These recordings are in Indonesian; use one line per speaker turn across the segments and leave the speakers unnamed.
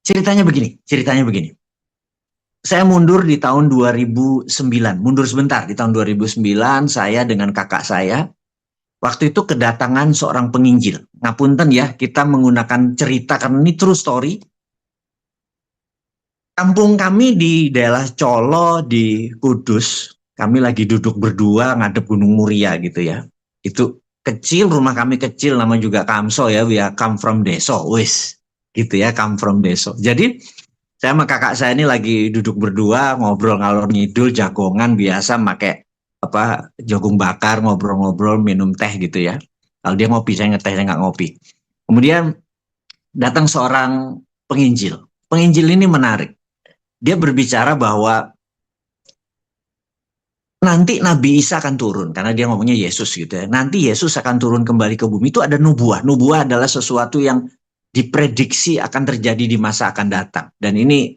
Ceritanya begini. Saya mundur di tahun 2009, mundur sebentar di tahun 2009, saya dengan kakak saya waktu itu kedatangan seorang penginjil. Ngapunten ya, kita menggunakan cerita karena ini true story. Kampung kami di daerah Colo di Kudus, kami lagi duduk berdua ngadep Gunung Muria gitu ya. Itu kecil, rumah kami kecil, nama juga Kamso ya, we come from Deso, wis gitu ya, come from Deso. Jadi saya sama kakak saya ini lagi duduk berdua ngobrol ngalor ngidul jagongan biasa pakai apa jagung bakar ngobrol-ngobrol minum teh gitu ya. Kalau dia ngopi saya ngeteh saya nggak ngopi. Kemudian datang seorang penginjil. Penginjil ini menarik. Dia berbicara bahwa nanti Nabi Isa akan turun karena dia ngomongnya Yesus gitu ya. Nanti Yesus akan turun kembali ke bumi. Itu ada nubuah. Nubuah adalah sesuatu yang diprediksi akan terjadi di masa akan datang. Dan ini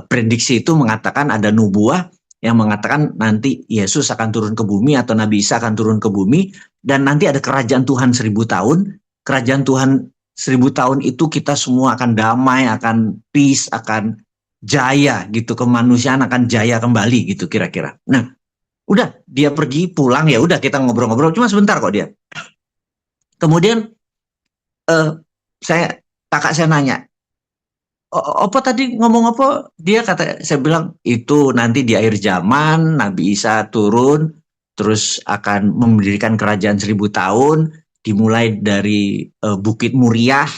prediksi itu mengatakan ada nubuah yang mengatakan nanti Yesus akan turun ke bumi atau Nabi Isa akan turun ke bumi dan nanti ada kerajaan Tuhan 1000 tahun. Kerajaan Tuhan 1000 tahun itu kita semua akan damai, akan peace, akan jaya gitu, kemanusiaan akan jaya kembali gitu kira-kira. Nah, udah dia pergi pulang ya udah kita ngobrol-ngobrol cuma sebentar kok dia. Kemudian eh, kakak saya nanya, apa tadi ngomong apa? Dia kata, saya bilang itu nanti di akhir zaman Nabi Isa turun, terus akan mendirikan kerajaan 1000 tahun, dimulai dari Bukit Muriah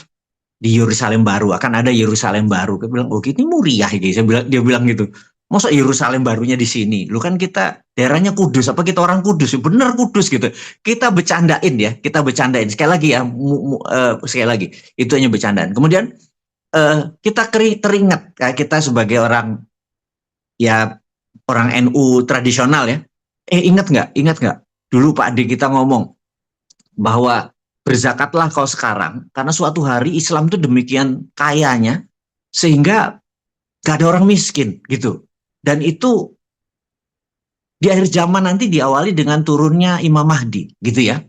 di Yerusalem baru, akan ada Yerusalem baru. Dia bilang, oh ini Muriah gitu. Dia bilang gitu. Masa Yerusalem barunya di sini? Lu kan kita daerahnya Kudus, apa kita orang Kudus? Bener Kudus gitu. Kita bercandain ya, kita bercandain. Sekali lagi ya, sekali lagi itu hanya bercandaan. Kemudian kita teringat kayak kita sebagai orang ya orang NU tradisional ya. Ingat nggak? Dulu Pak Ade kita ngomong bahwa berzakatlah kau sekarang karena suatu hari Islam itu demikian kayanya sehingga gak ada orang miskin gitu. Dan itu di akhir zaman nanti diawali dengan turunnya Imam Mahdi gitu ya.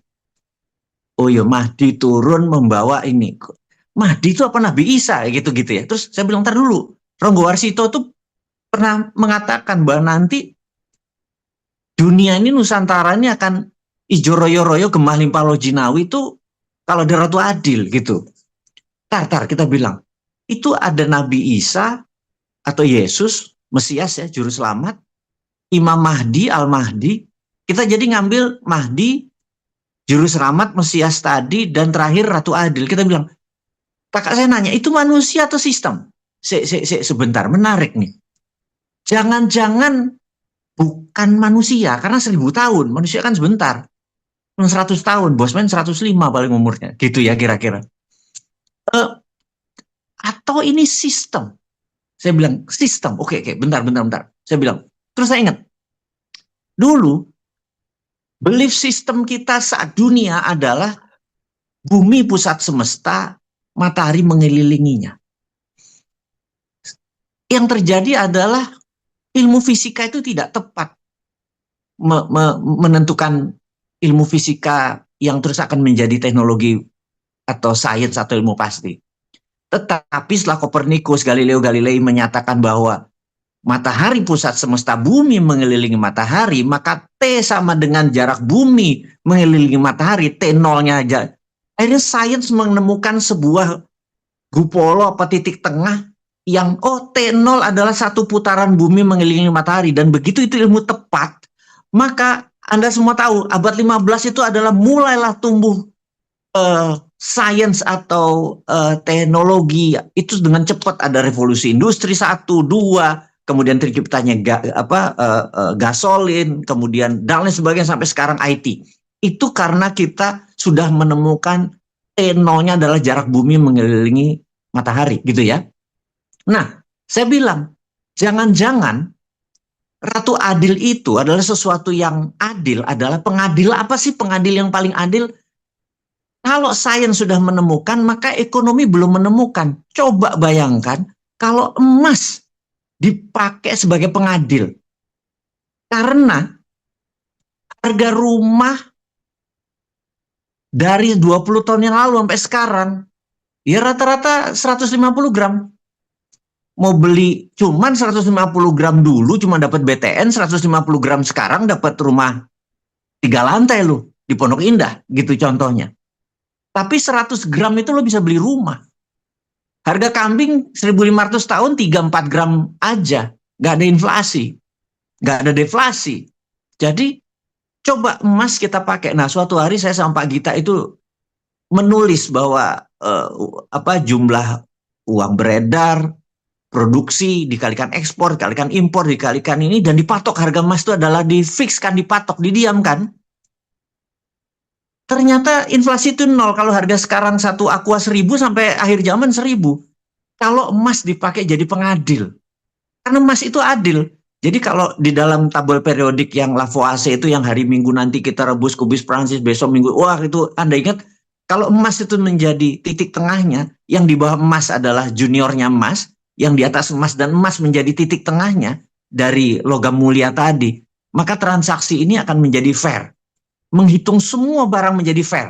Oh ya Mahdi turun membawa ini. Mahdi itu apa Nabi Isa gitu-gitu ya. Terus saya bilang ntar dulu. Ronggo Warsito tuh pernah mengatakan bahwa nanti dunia ini Nusantara ini akan ijo royo-royo gemah limpah lojinawi itu kalau ada Ratu Adil gitu. Tar kita bilang itu ada Nabi Isa atau Yesus Mesias ya juru selamat, Imam Mahdi Al-Mahdi. Kita jadi ngambil Mahdi juru selamat Mesias tadi dan terakhir Ratu Adil. Kita bilang kakak saya nanya itu manusia atau sistem? Sebentar menarik nih. Jangan-jangan bukan manusia karena 1000 tahun manusia kan sebentar 100 tahun Bosman 105 paling umurnya gitu ya kira-kira atau ini sistem. Saya bilang sistem oke bentar saya bilang terus saya ingat dulu belief system kita saat dunia adalah bumi pusat semesta, matahari mengelilinginya. Yang terjadi adalah ilmu fisika itu tidak tepat menentukan ilmu fisika yang terus akan menjadi teknologi atau sains atau ilmu pasti. Tetapi setelah Kopernikus, Galileo Galilei menyatakan bahwa matahari pusat semesta, bumi mengelilingi matahari, maka T sama dengan jarak bumi mengelilingi matahari, T0-nya aja. Akhirnya sains menemukan sebuah gupolo apa titik tengah yang T0 adalah satu putaran bumi mengelilingi matahari dan begitu itu ilmu tepat, maka Anda semua tahu abad 15 itu adalah mulailah tumbuh sains atau teknologi itu dengan cepat ada revolusi industri 1, 2, kemudian terciptanya gasolin, kemudian dan lain sebagainya sampai sekarang IT. Itu karena kita sudah menemukan T0-nya adalah jarak bumi mengelilingi matahari gitu ya. Nah, saya bilang jangan-jangan Ratu Adil itu adalah sesuatu yang adil, adalah pengadil. Apa sih pengadil yang paling adil? Kalau sains sudah menemukan, maka ekonomi belum menemukan. Coba bayangkan kalau emas dipakai sebagai pengadil. Karena harga rumah dari 20 tahun yang lalu sampai sekarang, ya rata-rata 150 gram. mau beli cuman 150 gram dulu cuma dapat BTN, 150 gram sekarang dapat rumah 3 lantai lo di Pondok Indah gitu contohnya. Tapi 100 gram itu lo bisa beli rumah. Harga kambing 1.500 tahun 3-4 gram aja. Nggak ada inflasi. Nggak ada deflasi. Jadi coba emas kita pakai. Nah suatu hari saya sama Pak Gita itu menulis bahwa jumlah uang beredar, produksi dikalikan ekspor, dikalikan impor, dikalikan ini, dan dipatok harga emas itu adalah difikskan, dipatok, didiamkan. Ternyata inflasi itu nol. Kalau harga sekarang satu aqua 1.000 sampai akhir zaman 1.000. Kalau emas dipakai jadi pengadil. Karena emas itu adil. Jadi kalau di dalam tabel periodik yang Lavoisier itu yang hari Minggu nanti kita rebus kubis Prancis, besok Minggu, wah itu Anda ingat, kalau emas itu menjadi titik tengahnya, yang di bawah emas adalah juniornya emas, yang di atas emas dan emas menjadi titik tengahnya dari logam mulia tadi, maka transaksi ini akan menjadi fair. Menghitung semua barang menjadi fair.